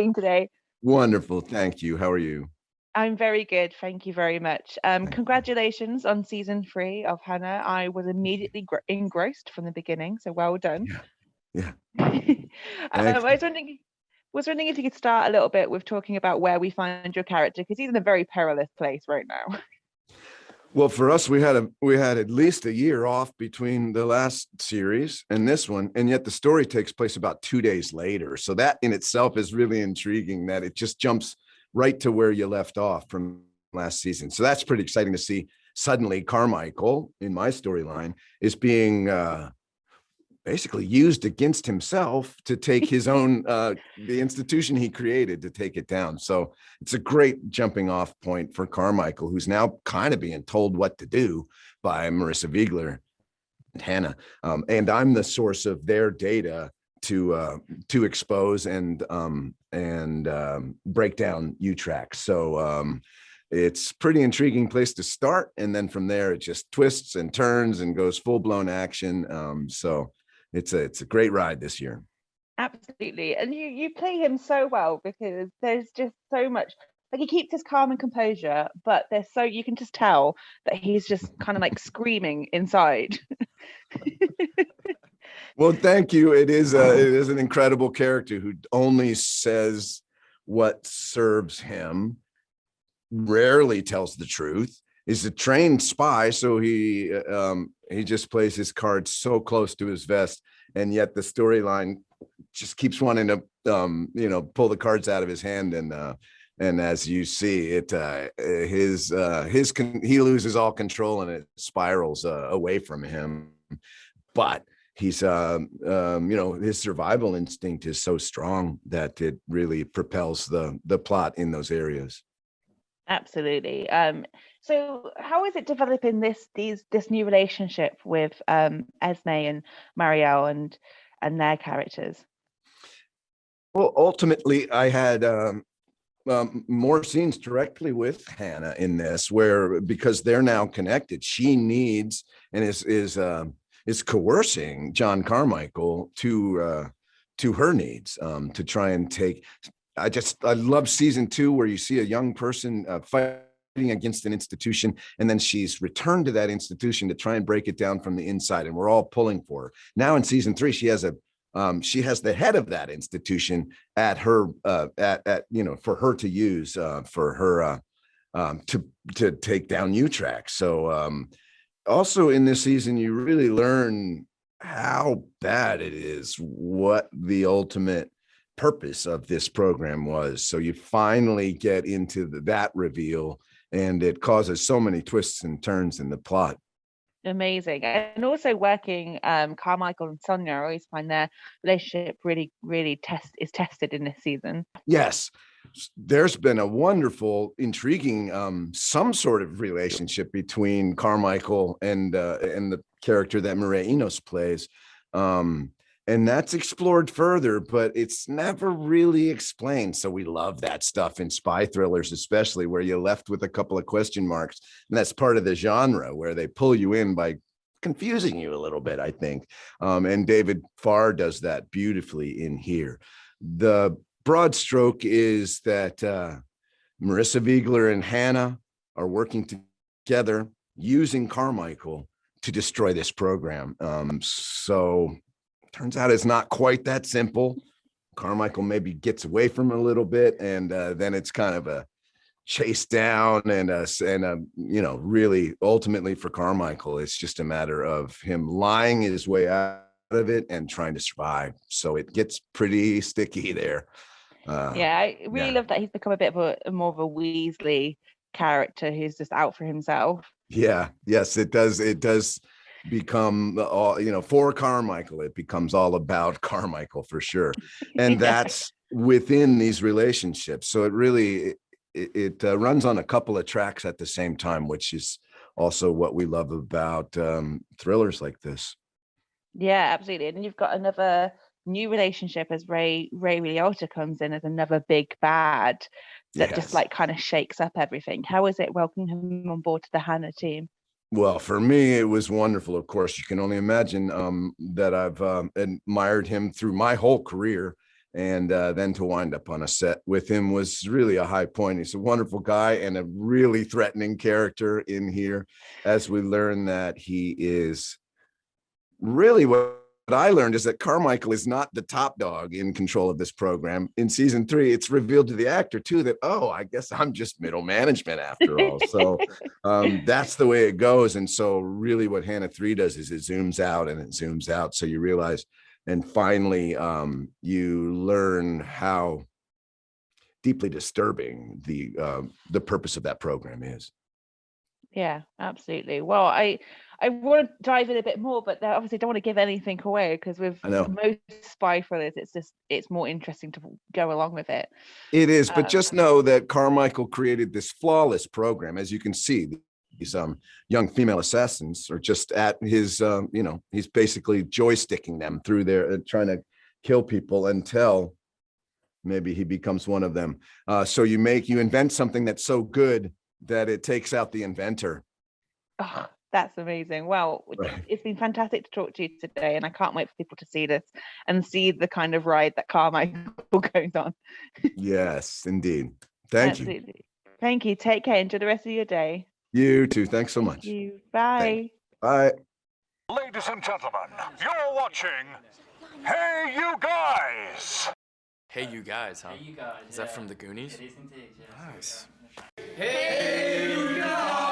doing today? Wonderful. Thank you. How are you? I'm very good. Thank you very much. Thank you. Congratulations on season 3 of Hannah. I was immediately engrossed from the beginning, so well done. Yeah. Yeah. I Thanks. was wondering if you could start a little bit with talking about where we find your character, because he's in a very perilous place right now. Well, for us, we had at least a year off between the last series and this one, and yet the story takes place about 2 days later. So that in itself is really intriguing, that it just jumps right to where you left off from last season. So that's pretty exciting to see. Suddenly, Carmichael in my storyline is being basically used against himself to take his own the institution he created to take it down. So it's a great jumping off point for Carmichael, who's now kind of being told what to do by Marisaa Viegler and Hannah, and I'm the source of their data to expose and break down Utrax. So it's pretty intriguing place to start, and then from there it just twists and turns and goes full-blown action. So it's a great ride this year. Absolutely. And you play him so well, because there's just so much, like, he keeps his calm and composure, but there's so, you can just tell that he's just kind of like screaming inside. Well, thank you. It is an incredible character who only says what serves him, rarely tells the truth, is a trained spy, so he just plays his cards so close to his vest, and yet the storyline just keeps wanting to pull the cards out of his hand, and as you see it, he loses all control and it spirals away from him. But he's his survival instinct is so strong that it really propels the plot in those areas. Absolutely. So how is it developing this new relationship with Esme and Marielle and their characters? Well, ultimately, I had more scenes directly with Hannah in this, where because they're now connected, she needs and is coercing John Carmichael to her needs, to try and take. I love season 2, where you see a young person fighting against an institution, and then she's returned to that institution to try and break it down from the inside, and we're all pulling for her. Now in season 3, she has the head of that institution at her for her to use for her to take down Utrax. So also in this season, you really learn how bad it is, what the ultimate purpose of this program was. So you finally get into that reveal, and it causes so many twists and turns in the plot. Amazing. And also working Carmichael and Sonia, I always find their relationship really tested in this season. Yes, there's been a wonderful, intriguing some sort of relationship between Carmichael and the character that Mireille Enos plays. And that's explored further, but it's never really explained. So we love that stuff in spy thrillers, especially where you're left with a couple of question marks. And that's part of the genre, where they pull you in by confusing you a little bit, I think. And David Farr does that beautifully in here. The broad stroke is that Marisaa Viegler and Hannah are working together using Carmichael to destroy this program. So turns out it's not quite that simple. Carmichael maybe gets away from him a little bit, and then it's kind of a chase down, and really ultimately for Carmichael, it's just a matter of him lying his way out of it and trying to survive. So it gets pretty sticky there. I really love that he's become a bit of a more of a Weasley character who's just out for himself. Yeah, yes, it does become all, for Carmichael, it becomes all about Carmichael for sure. And that's within these relationships. So it really it runs on a couple of tracks at the same time, which is also what we love about thrillers like this. Yeah, absolutely. And you've got another new relationship as Ray Liotta comes in as another big bad that just like kind of shakes up everything. How is it welcoming him on board to the Hannah team? Well, for me, it was wonderful. Of course, you can only imagine that I've admired him through my whole career And then to wind up on a set with him was really a high point. He's a wonderful guy and a really threatening character in here, as we learn that he is really what I learned is that Carmichael is not the top dog in control of this program. In season 3, it's revealed to the actor too that, oh, I guess I'm just middle management after all. So that's the way it goes. And so really what Hannah 3 does is it zooms out and it zooms out. So you realize, and finally you learn how deeply disturbing the purpose of that program is. Yeah, absolutely. Well, I want to dive in a bit more, but obviously don't want to give anything away, because with most spy thrillers, it's more interesting to go along with it. It is, but just know that Carmichael created this flawless program. As you can see, these young female assassins are just at his, he's basically joysticking them through there, trying to kill people until maybe he becomes one of them. So you invent something that's so good that it takes out the inventor. Oh, that's amazing. Well, It's been fantastic to talk to you today, and I can't wait for people to see this and see the kind of ride that Carmichael goes on. Yes, indeed. Thank you. Thank you. Take care. Enjoy the rest of your day. You too. Thanks so much. Thank you. Bye. Bye. Ladies and gentlemen, you're watching Hey You Guys. Hey You Guys, huh? Hey You Guys. Is that from the Goonies? It is indeed, yeah. Nice. Hey You Guys!